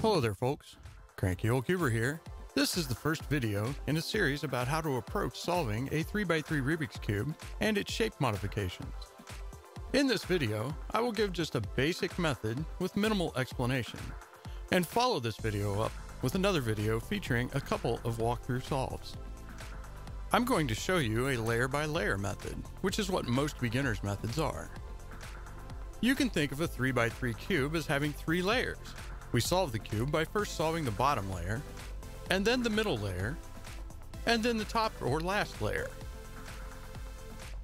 Hello there folks, Cranky Old Cuber here. This is the first video in a series about how to approach solving a 3x3 Rubik's Cube and its shape modifications. In this video, I will give just a basic method with minimal explanation, and follow this video up with another video featuring a couple of walkthrough solves. I'm going to show you a layer by layer method, which is what most beginners' methods are. You can think of a 3x3 cube as having 3 layers. We solve the cube by first solving the bottom layer, and then the middle layer, and then the top or last layer.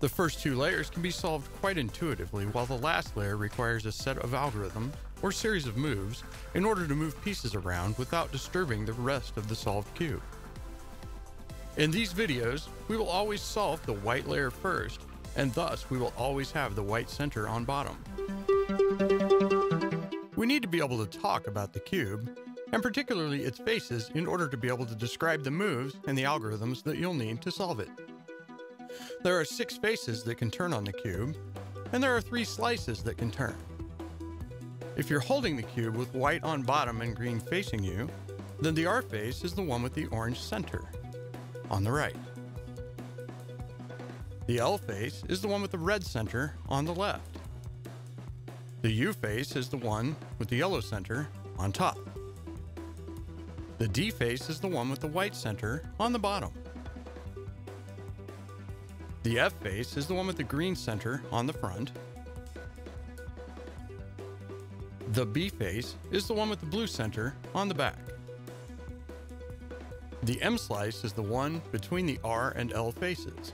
The first 2 layers can be solved quite intuitively, while the last layer requires a set of algorithms or series of moves in order to move pieces around without disturbing the rest of the solved cube. In these videos, we will always solve the white layer first, and thus we will always have the white center on bottom. We need to be able to talk about the cube, and particularly its faces, in order to be able to describe the moves and the algorithms that you'll need to solve it. There are 6 faces that can turn on the cube, and there are 3 slices that can turn. If you're holding the cube with white on bottom and green facing you, then the R face is the one with the orange center, on the right. The L face is the one with the red center, on the left. The U face is the one with the yellow center on top. The D face is the one with the white center on the bottom. The F face is the one with the green center on the front. The B face is the one with the blue center on the back. The M slice is the one between the R and L faces.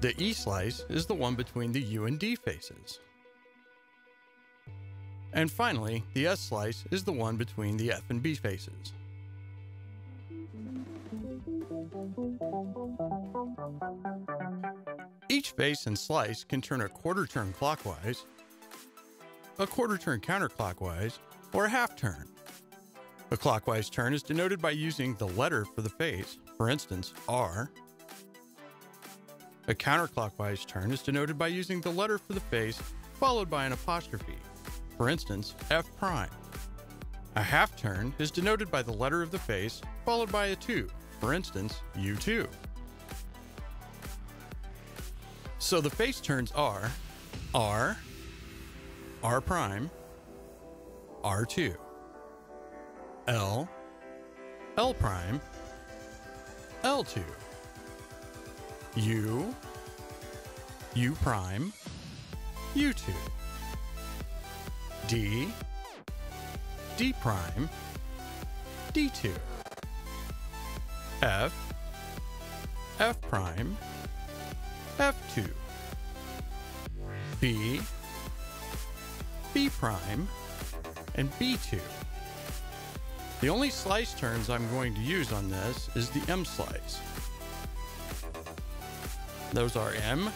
The E slice is the one between the U and D faces. And finally, the S slice is the one between the F and B faces. Each face and slice can turn a quarter turn clockwise, a quarter turn counterclockwise, or a half turn. A clockwise turn is denoted by using the letter for the face, for instance, R. A counterclockwise turn is denoted by using the letter for the face followed by an apostrophe, for instance, F prime. A half turn is denoted by the letter of the face followed by a 2, for instance, U2. So the face turns are R, R prime, R2, L, L prime, L2, U, U prime, U2, D, D prime, D2, F, F prime, F2, B, B prime, and B2. The only slice turns I'm going to use on this is the M slice. Those are M,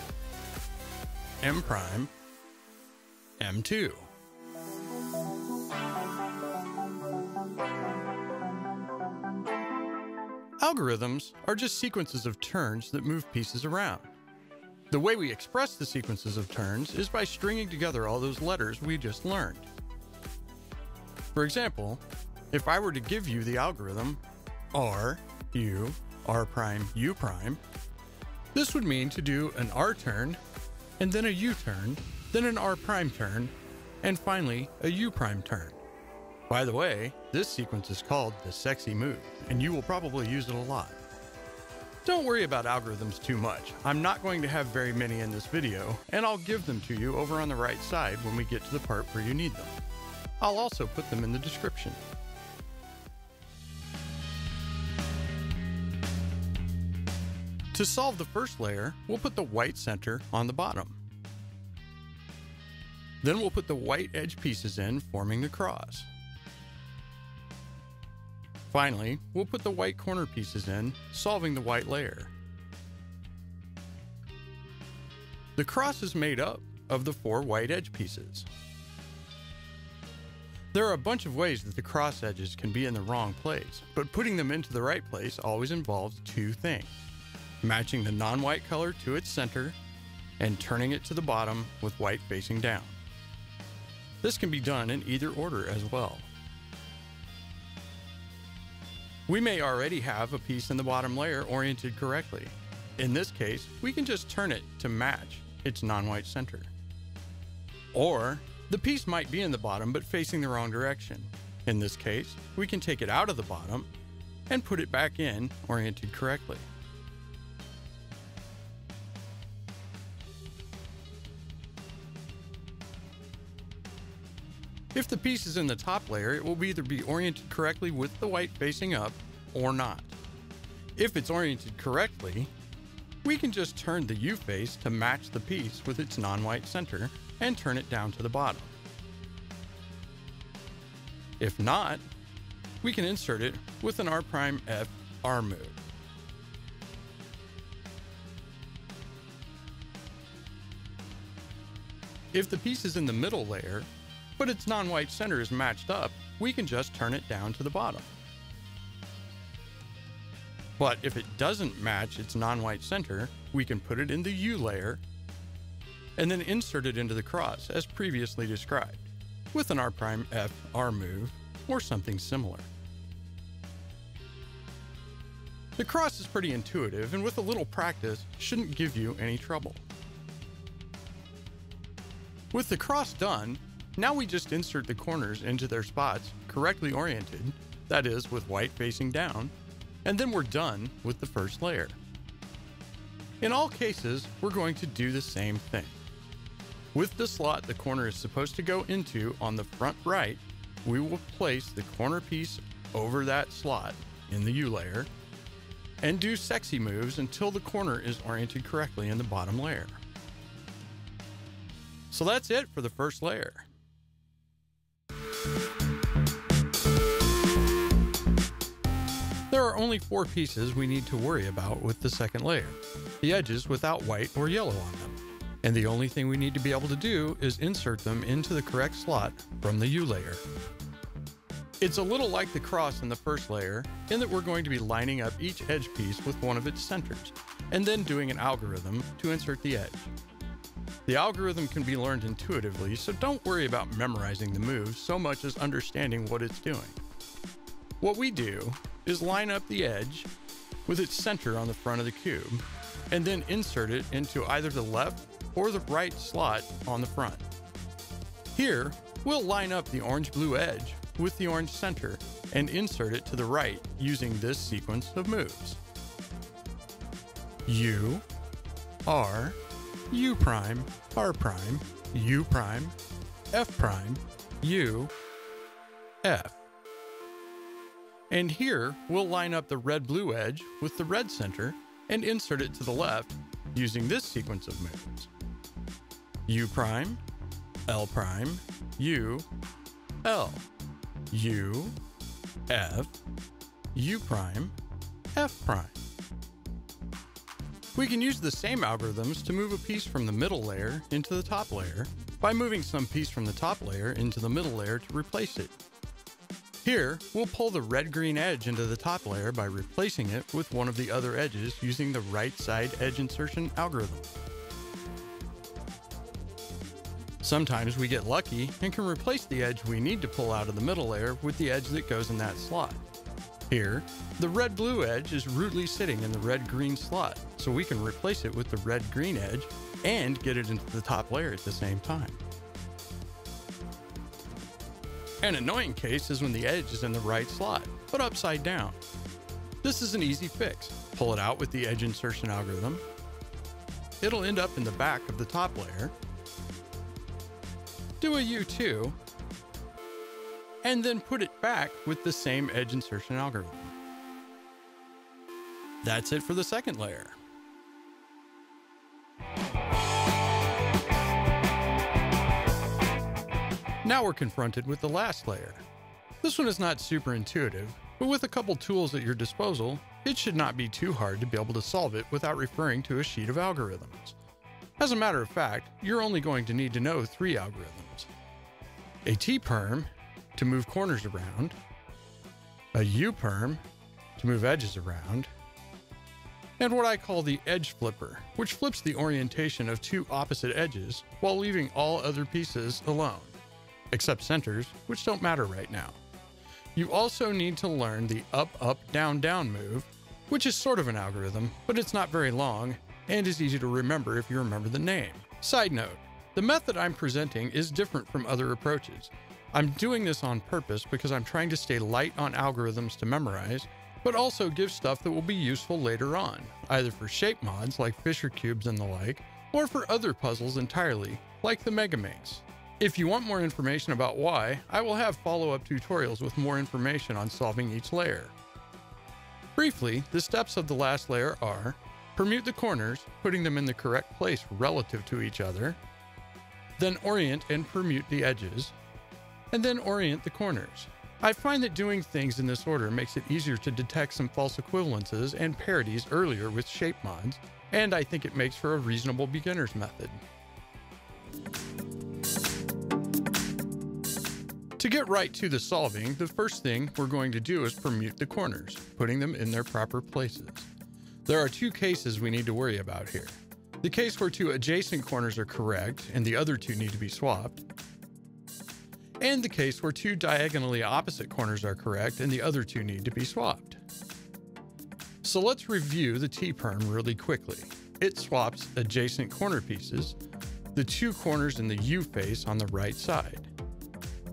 M prime, M2. Algorithms are just sequences of turns that move pieces around. The way we express the sequences of turns is by stringing together all those letters we just learned. For example, if I were to give you the algorithm R, U, R prime, U prime, this would mean to do an R turn, and then a U turn, then an R prime turn, and finally a U prime turn. By the way, this sequence is called the sexy move, and you will probably use it a lot. Don't worry about algorithms too much. I'm not going to have very many in this video, and I'll give them to you over on the right side when we get to the part where you need them. I'll also put them in the description. To solve the first layer, we'll put the white center on the bottom. Then we'll put the white edge pieces in, forming the cross. Finally, we'll put the white corner pieces in, solving the white layer. The cross is made up of the 4 white edge pieces. There are a bunch of ways that the cross edges can be in the wrong place, but putting them into the right place always involves 2 things: matching the non-white color to its center and turning it to the bottom with white facing down. This can be done in either order as well. We may already have a piece in the bottom layer oriented correctly. In this case, we can just turn it to match its non-white center. Or the piece might be in the bottom but facing the wrong direction. In this case, we can take it out of the bottom and put it back in oriented correctly. If the piece is in the top layer, it will either be oriented correctly with the white facing up or not. If it's oriented correctly, we can just turn the U face to match the piece with its non-white center and turn it down to the bottom. If not, we can insert it with an R''F R move. If the piece is in the middle layer, but its non-white center is matched up, we can just turn it down to the bottom. But if it doesn't match its non-white center, we can put it in the U layer and then insert it into the cross as previously described, with an R''F R move or something similar. The cross is pretty intuitive and with a little practice shouldn't give you any trouble. With the cross done, now we just insert the corners into their spots correctly oriented, that is with white facing down, and then we're done with the first layer. In all cases, we're going to do the same thing. With the slot the corner is supposed to go into on the front right, we will place the corner piece over that slot in the U layer and do sexy moves until the corner is oriented correctly in the bottom layer. So that's it for the first layer. There are only 4 pieces we need to worry about with the second layer, the edges without white or yellow on them, and the only thing we need to be able to do is insert them into the correct slot from the U layer. It's a little like the cross in the first layer in that we're going to be lining up each edge piece with one of its centers, and then doing an algorithm to insert the edge. The algorithm can be learned intuitively, so don't worry about memorizing the moves so much as understanding what it's doing. What we do is line up the edge with its center on the front of the cube, and then insert it into either the left or the right slot on the front. Here, we'll line up the orange-blue edge with the orange center and insert it to the right using this sequence of moves. U, R, U prime, R prime, U prime, F prime, U, F. And here, we'll line up the red-blue edge with the red center and insert it to the left using this sequence of moves. U prime, L prime, U, L, U, F, U prime, F prime. We can use the same algorithms to move a piece from the middle layer into the top layer by moving some piece from the top layer into the middle layer to replace it. Here, we'll pull the red-green edge into the top layer by replacing it with one of the other edges using the right side edge insertion algorithm. Sometimes we get lucky and can replace the edge we need to pull out of the middle layer with the edge that goes in that slot. Here, the red-blue edge is rudely sitting in the red-green slot, so we can replace it with the red-green edge and get it into the top layer at the same time. An annoying case is when the edge is in the right slot, but upside down. This is an easy fix. Pull it out with the edge insertion algorithm. It'll end up in the back of the top layer. Do a U2, and then put it back with the same edge insertion algorithm. That's it for the second layer. Now we're confronted with the last layer. This one is not super intuitive, but with a couple tools at your disposal, it should not be too hard to be able to solve it without referring to a sheet of algorithms. As a matter of fact, you're only going to need to know 3 algorithms. A T-Perm to move corners around, a U-Perm to move edges around, and what I call the edge flipper, which flips the orientation of 2 opposite edges while leaving all other pieces alone, except centers, which don't matter right now. You also need to learn the up, down, down move, which is sort of an algorithm, but it's not very long and is easy to remember if you remember the name. Side note, the method I'm presenting is different from other approaches. I'm doing this on purpose because I'm trying to stay light on algorithms to memorize, but also give stuff that will be useful later on, either for shape mods like Fisher cubes and the like, or for other puzzles entirely, like the Mega Minx. If you want more information about why, I will have follow-up tutorials with more information on solving each layer. Briefly, the steps of the last layer are: permute the corners, putting them in the correct place relative to each other, then orient and permute the edges, and then orient the corners. I find that doing things in this order makes it easier to detect some false equivalences and parodies earlier with shape mods, and I think it makes for a reasonable beginner's method. To get right to the solving, the first thing we're going to do is permute the corners, putting them in their proper places. There are 2 cases we need to worry about here. The case where 2 adjacent corners are correct and the other 2 need to be swapped, and the case where 2 diagonally opposite corners are correct and the other 2 need to be swapped. So let's review the T-Perm really quickly. It swaps adjacent corner pieces, the 2 corners in the U face on the right side.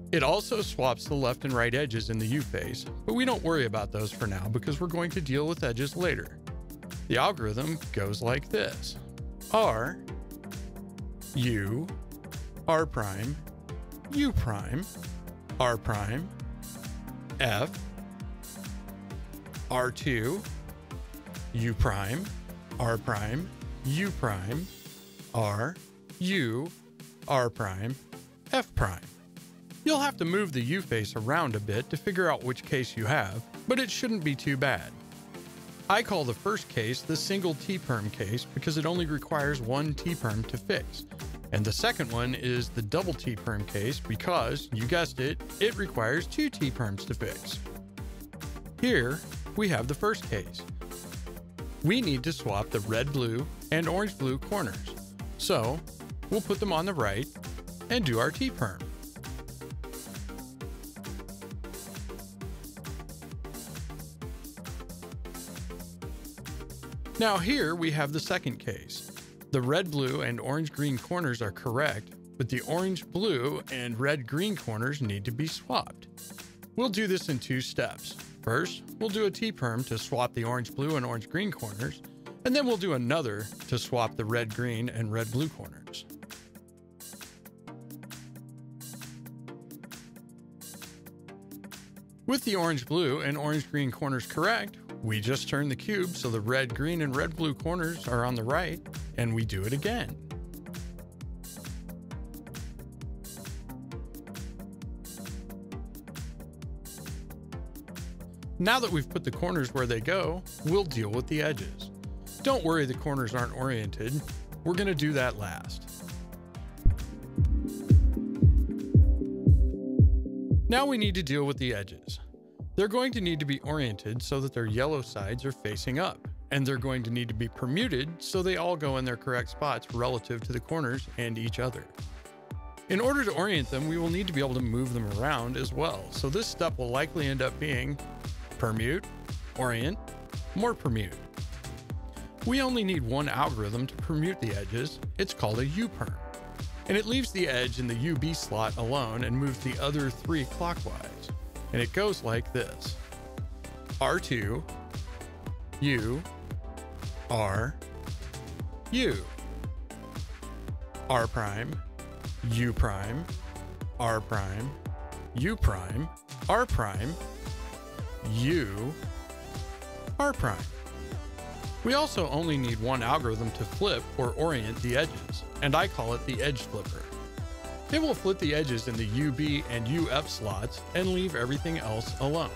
It also swaps the left and right edges in the U face, but we don't worry about those for now because we're going to deal with edges later. The algorithm goes like this: R, U, R prime, U prime, R prime, F, R2, U prime, R prime, U prime, R, U, R prime, F prime. You'll have to move the U face around a bit to figure out which case you have, but it shouldn't be too bad. I call the first case the single T-Perm case because it only requires 1 T-Perm to fix. And the second one is the double T-Perm case because, you guessed it, it requires 2 T-Perms to fix. Here, we have the first case. We need to swap the red-blue and orange-blue corners. So, we'll put them on the right and do our T-Perm. Now here we have the second case. The red-blue and orange-green corners are correct, but the orange-blue and red-green corners need to be swapped. We'll do this in 2 steps. First, we'll do a T-Perm to swap the orange-blue and orange-green corners, and then we'll do another to swap the red-green and red-blue corners. With the orange-blue and orange-green corners correct, we just turn the cube so the red-green and red-blue corners are on the right, and we do it again. Now that we've put the corners where they go, we'll deal with the edges. Don't worry the corners aren't oriented. We're going to do that last. Now we need to deal with the edges. They're going to need to be oriented so that their yellow sides are facing up, and they're going to need to be permuted so they all go in their correct spots relative to the corners and each other. In order to orient them, we will need to be able to move them around as well, so this step will likely end up being permute, orient, more permute. We only need 1 algorithm to permute the edges. It's called a U-Perm, and it leaves the edge in the UB slot alone and moves the other 3 clockwise. And it goes like this: R2, U, R, U, R prime, U prime, R prime, U prime, R prime, U, R prime. We also only need 1 algorithm to flip or orient the edges, and I call it the edge flipper. It will flip the edges in the UB and UF slots and leave everything else alone.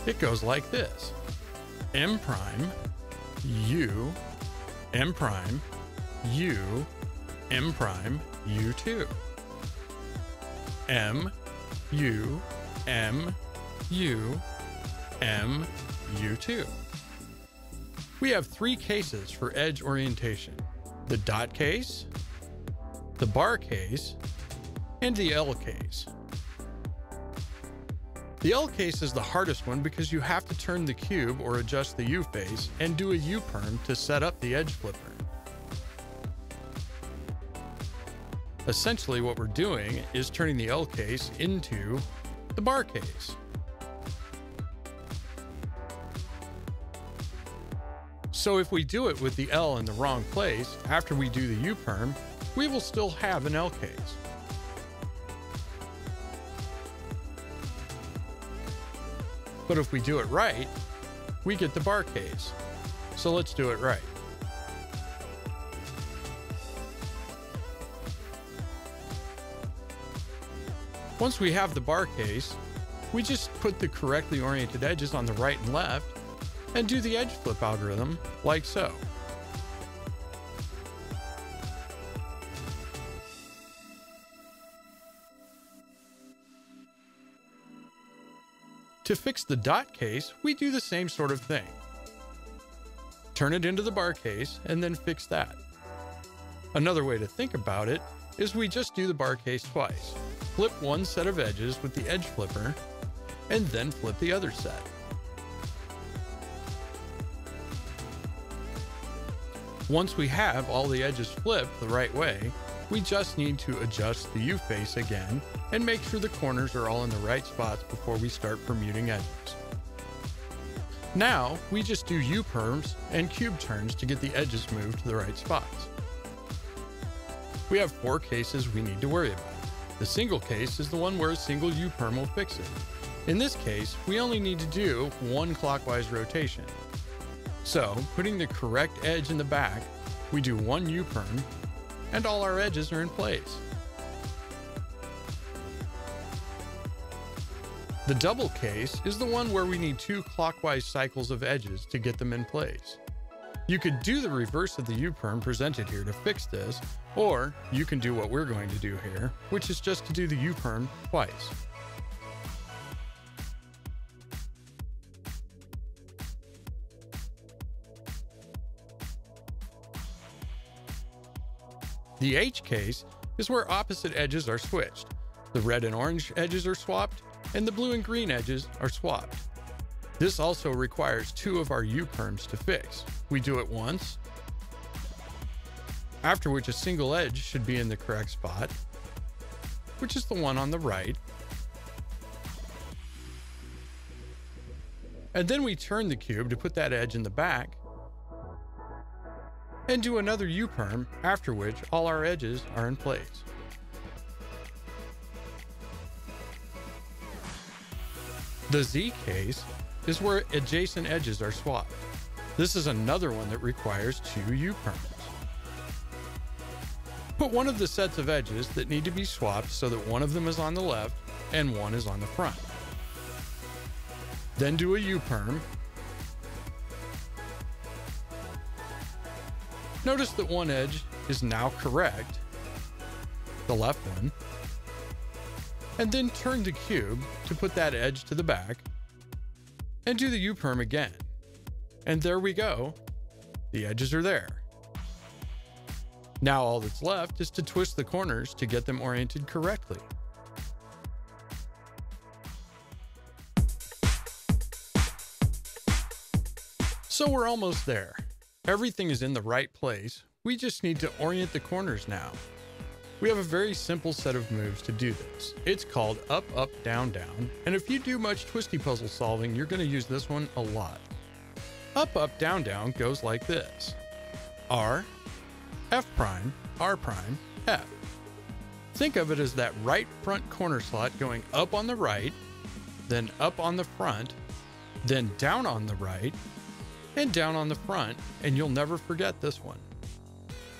It goes like this: M prime, U, M prime, U, M prime, U2. M, U, M, U, M, U2. We have three cases for edge orientation: the dot case, the bar case, and the L case. The L case is the hardest one because you have to turn the cube or adjust the U face and do a U-Perm to set up the edge flipper. Essentially what we're doing is turning the L case into the bar case. So if we do it with the L in the wrong place after we do the U-Perm, we will still have an L case. But if we do it right, we get the bar case. So let's do it right. Once we have the bar case, we just put the correctly oriented edges on the right and left and do the edge flip algorithm like so. To fix the dot case, we do the same sort of thing. Turn it into the bar case and then fix that. Another way to think about it is we just do the bar case twice. Flip one set of edges with the edge flipper and then flip the other set. Once we have all the edges flipped the right way, we just need to adjust the U face again and make sure the corners are all in the right spots before we start permuting edges. Now, we just do U-Perms and cube turns to get the edges moved to the right spots. We have 4 cases we need to worry about. The single case is the one where a single U-Perm will fix it. In this case, we only need to do 1 clockwise rotation. So, putting the correct edge in the back, we do 1 U-Perm, and all our edges are in place. The double case is the one where we need 2 clockwise cycles of edges to get them in place. You could do the reverse of the U-Perm presented here to fix this, or you can do what we're going to do here, which is just to do the U-Perm twice. The H case is where opposite edges are switched. The red and orange edges are swapped, and the blue and green edges are swapped. This also requires 2 of our U-Perms to fix. We do it once, after which a single edge should be in the correct spot, which is the one on the right. And then we turn the cube to put that edge in the back, and do another U-Perm, after which all our edges are in place. The Z case is where adjacent edges are swapped. This is another one that requires 2 U-Perms. Put one of the sets of edges that need to be swapped so that one of them is on the left and one is on the front. Then do a U-Perm. Notice that one edge is now correct, the left one, and then turn the cube to put that edge to the back and do the U-Perm again. And there we go, the edges are there. Now all that's left is to twist the corners to get them oriented correctly. So we're almost there. Everything is in the right place. We just need to orient the corners now. We have a very simple set of moves to do this. It's called up, up, down, down. And if you do much twisty puzzle solving, you're going to use this one a lot. Up, up, down, down goes like this. R, F prime, R prime, F. Think of it as that right front corner slot going up on the right, then up on the front, then down on the right, and down on the front, and you'll never forget this one.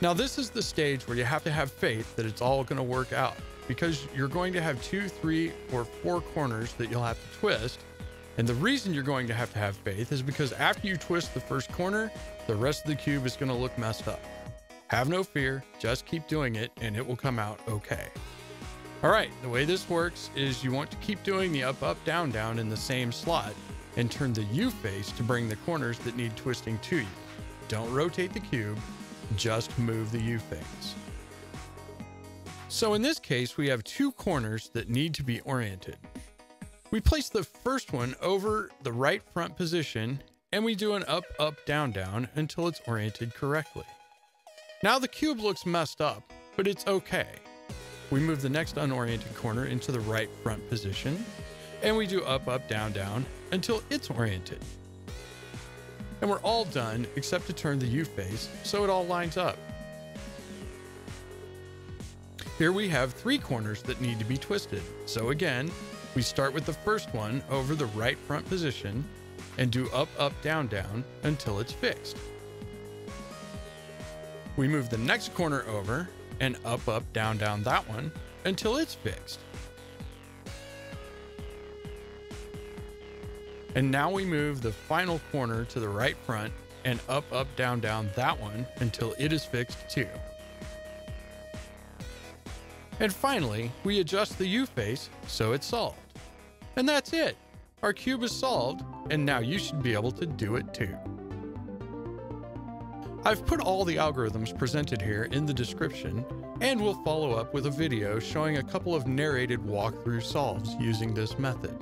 Now this is the stage where you have to have faith that it's all going to work out, because you're going to have 2, 3, or 4 corners that you'll have to twist. And the reason you're going to have faith is because after you twist the first corner, the rest of the cube is going to look messed up. Have no fear, just keep doing it and it will come out okay. All right, the way this works is you want to keep doing the up, up, down, down in the same slot and turn the U face to bring the corners that need twisting to you. Don't rotate the cube, just move the U face. So in this case, we have 2 corners that need to be oriented. We place the first one over the right front position and we do an up, up, down, down until it's oriented correctly. Now the cube looks messed up, but it's okay. We move the next unoriented corner into the right front position and we do up, up, down, down until it's oriented. And we're all done except to turn the U face so it all lines up. Here we have 3 corners that need to be twisted. So again, we start with the first one over the right front position and do up, up, down, down until it's fixed. We move the next corner over and up, up, down, down that one until it's fixed. And now we move the final corner to the right front and up, up, down, down that one until it is fixed too. And finally, we adjust the U face so it's solved. And that's it. Our cube is solved, and now you should be able to do it too. I've put all the algorithms presented here in the description, and we'll follow up with a video showing a couple of narrated walkthrough solves using this method.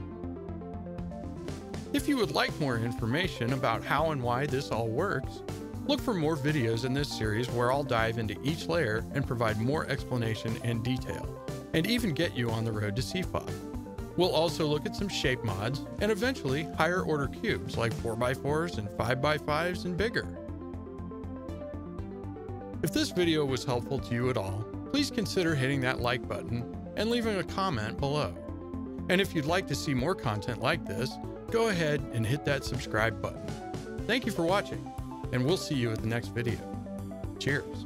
If you would like more information about how and why this all works, look for more videos in this series where I'll dive into each layer and provide more explanation and detail, and even get you on the road to CFOP. We'll also look at some shape mods and eventually higher order cubes like 4x4s and 5x5s and bigger. If this video was helpful to you at all, please consider hitting that like button and leaving a comment below. And if you'd like to see more content like this, go ahead and hit that subscribe button. Thank you for watching, and we'll see you at the next video. Cheers.